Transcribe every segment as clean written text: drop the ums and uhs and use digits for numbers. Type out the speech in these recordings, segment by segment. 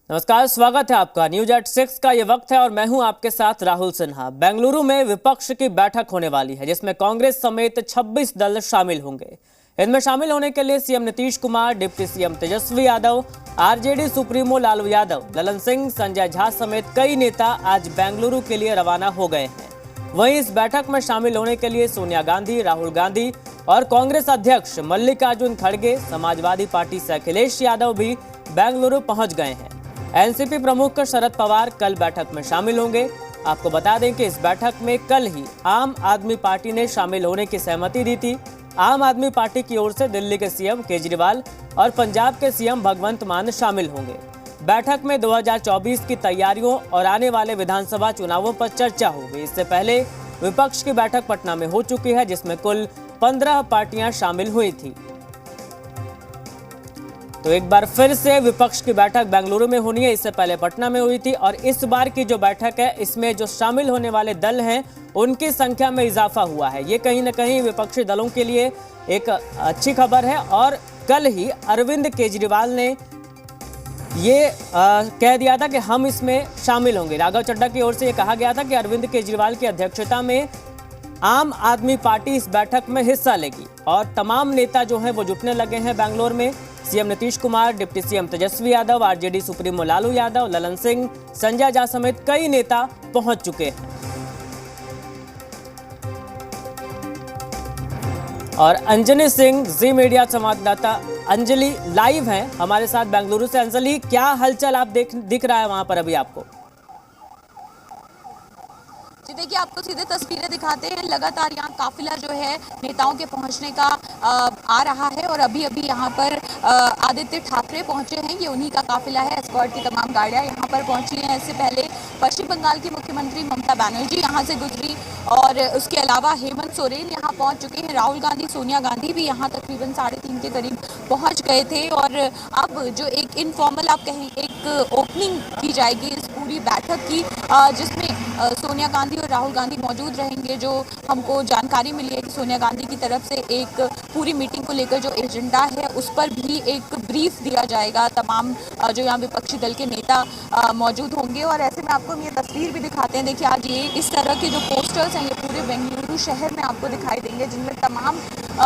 नमस्कार, स्वागत है आपका न्यूज एट 6 का ये वक्त है और मैं हूं आपके साथ राहुल सिन्हा। बेंगलुरु में विपक्ष की बैठक होने वाली है जिसमें कांग्रेस समेत 26 दल शामिल होंगे। इनमें शामिल होने के लिए CM Nitish Kumar, deputy CM Tejashwi Yadav, RJD supremo Lalu Yadav, Lalan Singh, Sanjay Jha समेत कई नेता आज बेंगलुरु के लिए रवाना हो गए हैं। वहीं इस बैठक में शामिल होने के लिए सोनिया गांधी, राहुल गांधी और कांग्रेस अध्यक्ष मल्लिकार्जुन खड़गे, समाजवादी पार्टी से अखिलेश यादव भी बेंगलुरु पहुंच गए हैं। एनसीपी प्रमुख शरद पवार कल बैठक में शामिल होंगे। आपको बता दें कि इस बैठक में कल ही आम आदमी पार्टी ने शामिल होने की सहमति दी थी। आम आदमी पार्टी की ओर से दिल्ली के सीएम केजरीवाल और पंजाब के सीएम भगवंत मान शामिल होंगे। बैठक में 2024 की तैयारियों और आने वाले विधानसभा चुनावों पर चर्चा होगी। इससे पहले विपक्ष की बैठक पटना में हो चुकी है जिसमें कुल 15 पार्टियां शामिल हुई थी। तो एक बार फिर से विपक्ष की बैठक बेंगलुरु में होनी है। इससे पहले पटना में हुई थी और इस बार की जो बैठक है इसमें जो शामिल होने वाले दल हैं उनकी संख्या में इजाफा हुआ है। ये कहीं ना कहीं विपक्षी दलों के लिए एक अच्छी खबर है। और कल ही अरविंद केजरीवाल ने ये कह दिया था कि हम इसमें शामिल होंगे। राघव चड्ढा की ओर से ये कहा गया था कि अरविंद केजरीवाल की अध्यक्षता में आम आदमी पार्टी इस बैठक में हिस्सा लेगी और तमाम नेता जो हैं वो जुटने लगे हैं बेंगलोर में। CM Nitish Kumar, deputy CM Tejashwi Yadav, RJD supremo Lalu Yadav, Lalan Singh, Sanjay Jha समेत कई नेता पहुंच चुके हैं। और अंजलि सिंह, जी मीडिया संवाददाता अंजलि लाइव हैं हमारे साथ बेंगलुरु से। अंजलि, क्या हलचल आप दिख रहा है वहां पर अभी आपको? देखिए, आपको सीधे तस्वीरें दिखाते हैं। लगातार यहाँ काफिला जो है नेताओं के पहुंचने का आ रहा है और अभी अभी यहाँ पर आदित्य ठाकरे पहुंचे हैं। ये उन्हीं का काफिला है। एस्कॉर्ट की तमाम गाड़ियाँ यहाँ पर पहुंची हैं। इससे पहले पश्चिम बंगाल की मुख्यमंत्री ममता बनर्जी यहाँ से गुजरी और उसके अलावा हेमंत सोरेन यहाँ पहुँच चुके हैं। राहुल गांधी, सोनिया गांधी भी यहाँ तकरीबन 3:30 के करीब पहुँच गए थे। और अब जो एक इनफॉर्मल आप कहें एक ओपनिंग की जाएगी इस पूरी बैठक की, जिसमें सोनिया गांधी और राहुल गांधी मौजूद रहेंगे। जो हमको जानकारी मिली है कि सोनिया गांधी की तरफ से एक पूरी मीटिंग को लेकर जो एजेंडा है उस पर भी एक ब्रीफ दिया जाएगा। तमाम जो यहाँ विपक्षी दल के नेता मौजूद होंगे और ऐसे में आपको हम ये तस्वीर भी दिखाते हैं। देखिए, आज ये इस तरह के जो पोस्टर्स हैं ये पूरे बेंगलुरु शहर में आपको दिखाई देंगे, जिनमें तमाम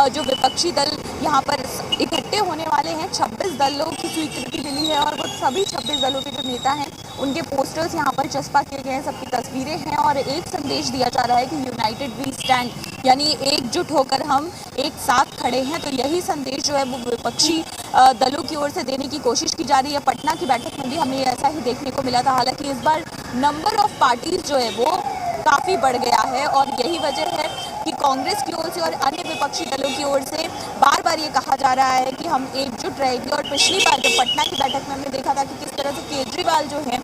जो विपक्षी दल यहाँ पर इकट्ठे होने वाले हैं। 26 दलों की स्वीकृति मिली है और वो सभी 26 दलों के जो नेता हैं उनके पोस्टर्स यहाँ पर चस्पा किए गए हैं, सबकी तस्वीरें हैं और एक संदेश दिया जा रहा है कि यूनाइटेड वी स्टैंड, यानी एकजुट होकर हम एक साथ खड़े हैं। तो यही संदेश जो है वो विपक्षी दलों की ओर से देने की कोशिश की जा रही है। पटना की बैठक में भी हमें ऐसा ही देखने को मिला था। हालांकि इस बार नंबर ऑफ पार्टीज जो है वो काफ़ी बढ़ गया है और यही वजह है कि कांग्रेस की ओर से और अन्य विपक्षी दलों की ओर से बार बार ये कहा जा रहा है कि हम एकजुट रहेंगे। और पिछली बार जब पटना की बैठक में हमने देखा था कि किस तरह से केजरीवाल जो है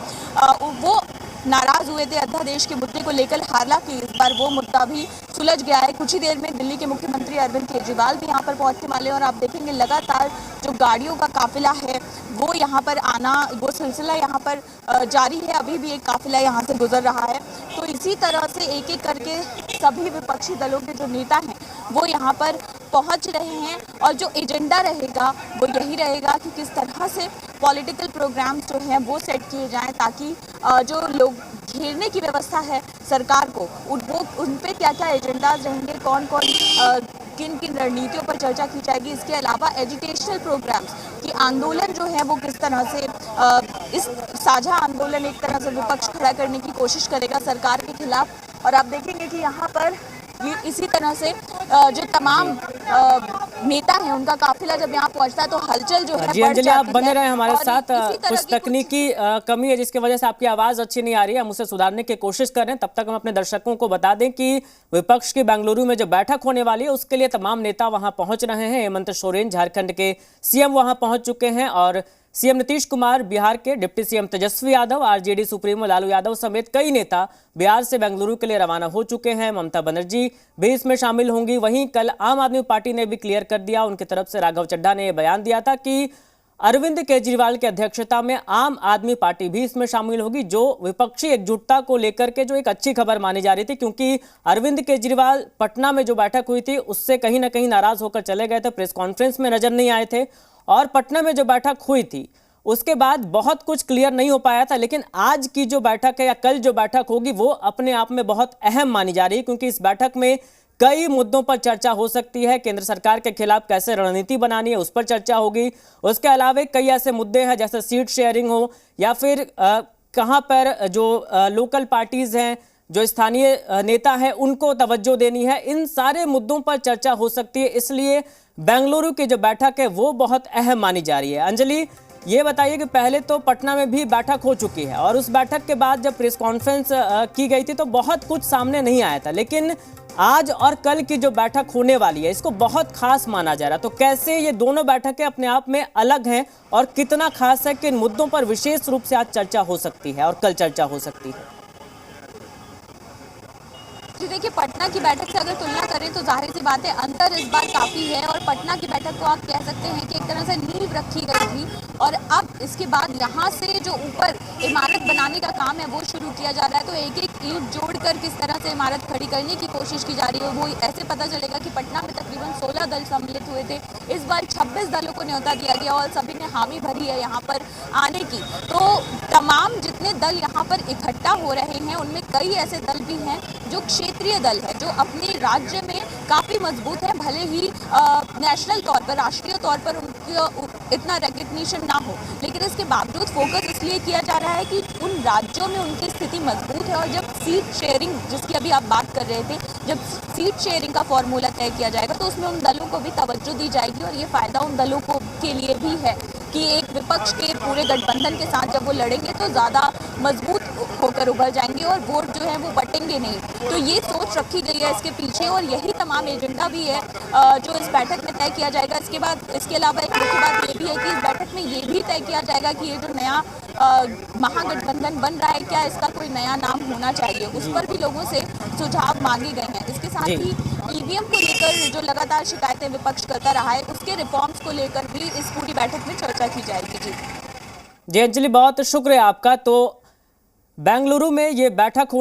वो नाराज हुए थे अध्यादेश के मुद्दे को लेकर। हालांकि इस बार वो मुद्दा भी सुलझ गया है। कुछ ही देर में दिल्ली के मुख्यमंत्री अरविंद केजरीवाल भी यहाँ पर पहुंचने वाले हैं और आप देखेंगे लगातार जो गाड़ियों का काफिला है वो यहाँ पर आना, वो सिलसिला यहाँ पर जारी है। अभी भी एक काफिला यहाँ से गुजर रहा है। तो इसी तरह से एक एक करके सभी विपक्षी दलों के जो नेता हैं वो यहाँ पर पहुँच रहे हैं और जो एजेंडा रहेगा वो यही रहेगा कि किस तरह से पॉलिटिकल प्रोग्राम्स जो हैं वो सेट किए जाएं ताकि जो लोग घेरने की व्यवस्था है सरकार को, उन पे क्या क्या एजेंडाज रहेंगे, कौन कौन किन किन रणनीतियों पर चर्चा की जाएगी। इसके अलावा एजुकेशनल प्रोग्राम्स की आंदोलन जो है वो किस तरह से इस साझा आंदोलन एक तरह से विपक्ष खड़ा करने की कोशिश करेगा सरकार के खिलाफ। और आप देखेंगे कि यहाँ पर ये इसी तरह से जो तमाम नेता हैं उनका काफिला जब यहाँ पहुँचता है तो हलचल जो है। जी अंजलि, आप बने रहे हमारे साथ। कुछ तकनीकी कमी है जिसकी वजह से आपकी आवाज अच्छी नहीं आ रही है। हम उसे सुधारने की कोशिश कर रहे हैं। तब तक हम अपने दर्शकों को बता दें कि विपक्ष की बेंगलुरु में जो बैठक होने वाली है उसके लिए तमाम नेता वहां पहुंच रहे हैं। हेमंत सोरेन झारखंड के सीएम वहां पहुंच चुके हैं और सीएम नीतीश कुमार, बिहार के deputy CM Tejashwi Yadav, RJD supremo Lalu Yadav समेत कई नेता बिहार से बेंगलुरु के लिए रवाना हो चुके हैं। ममता बनर्जी भी इसमें शामिल होंगी। वहीं कल आम आदमी पार्टी ने भी क्लियर कर दिया, उनकी तरफ से राघव चड्ढा ने यह बयान दिया था कि अरविंद केजरीवाल की अध्यक्षता में आम आदमी पार्टी भी इसमें शामिल होगी, जो विपक्षी एकजुटता को लेकर के जो एक अच्छी खबर मानी जा रही थी। क्योंकि अरविंद केजरीवाल पटना में जो बैठक हुई थी उससे कहीं ना कहीं नाराज होकर चले गए थे, प्रेस कॉन्फ्रेंस में नजर नहीं आए थे और पटना में जो बैठक हुई थी उसके बाद बहुत कुछ क्लियर नहीं हो पाया था, लेकिन आज की जो बैठक है या कल जो बैठक होगी वो अपने आप में बहुत अहम मानी जा रही है, क्योंकि इस बैठक में कई मुद्दों पर चर्चा हो सकती है। केंद्र सरकार के खिलाफ कैसे रणनीति बनानी है उस पर चर्चा होगी। उसके अलावा कई ऐसे मुद्दे हैं जैसे सीट शेयरिंग हो या फिर कहां पर जो लोकल पार्टीज हैं, जो स्थानीय नेता हैं, उनको तवज्जो देनी है। इन सारे मुद्दों पर चर्चा हो सकती है, इसलिए बेंगलुरु की जो बैठक है वो बहुत अहम मानी जा रही है। अंजलि, ये बताइए कि पहले तो पटना में भी बैठक हो चुकी है और उस बैठक के बाद जब प्रेस कॉन्फ्रेंस की गई थी तो बहुत कुछ सामने नहीं आया था, लेकिन आज और कल की जो बैठक होने वाली है इसको बहुत खास माना जा रहा है। तो कैसे ये दोनों बैठकें अपने आप में अलग हैं और कितना खास है कि इन मुद्दों पर विशेष रूप से आज चर्चा हो सकती है और कल चर्चा हो सकती है? जी देखिए, पटना की बैठक से अगर तुलना करें तो जाहिर सी बात है अंतर इस बार काफ़ी है और पटना की बैठक को आप कह सकते हैं कि एक तरह से नींव रखी गई थी और अब इसके बाद यहाँ से जो ऊपर इमारत बनाने का काम है वो शुरू किया जा रहा है। तो एक एक ईंट जोड़कर किस तरह से इमारत खड़ी करने की कोशिश की जा रही है वो ऐसे पता चलेगा कि पटना में तकरीबन 16 दल सम्मिलित हुए थे, इस बार 26 दलों को न्योता दिया गया और सभी ने हामी भरी है यहाँ पर आने की। तो तमाम जितने दल यहाँ पर इकट्ठा हो रहे हैं उनमें कई ऐसे दल भी हैं जो क्षेत्रीय दल है, जो अपने राज्य में काफ़ी मजबूत है, भले ही नेशनल तौर पर, राष्ट्रीय तौर पर उनका इतना रिकग्निशन ना हो, लेकिन इसके बावजूद फोकस इसलिए किया जा रहा है कि उन राज्यों में उनकी स्थिति मजबूत है और जब सीट शेयरिंग जिसकी अभी आप बात कर रहे थे, जब सीट शेयरिंग का फॉर्मूला तय किया जाएगा तो उसमें उन दलों को भी तवज्जो दी जाएगी और ये फ़ायदा उन दलों को के लिए भी है कि एक विपक्ष के पूरे गठबंधन के साथ जब वो लड़ेंगे तो ज़्यादा मजबूत होकर उभर जाएंगे और वोट जो है वो बटेंगे नहीं। तो ये सोच रखी गई है इसके पीछे और यही तमाम एजेंडा भी है जो इस बैठक में तय किया जाएगा। इसके अलावा एक मुख्य बात ये भी है कि इस बैठक में ये भी तय किया जाएगा कि ये जो नया महागठबंधन बन रहा है क्या इसका कोई नया नाम होना चाहिए, उस पर भी लोगों से सुझाव मांगे गए हैं। इसके साथ ही ईवीएम को लेकर जो लगातार शिकायतें विपक्ष करता रहा है उसके रिफॉर्म्स को लेकर भी इस पूरी बैठक में चर्चा की जाएगी। जी अंजलि, बहुत शुक्रिया आपका। तो बेंगलुरु में ये बैठक होनी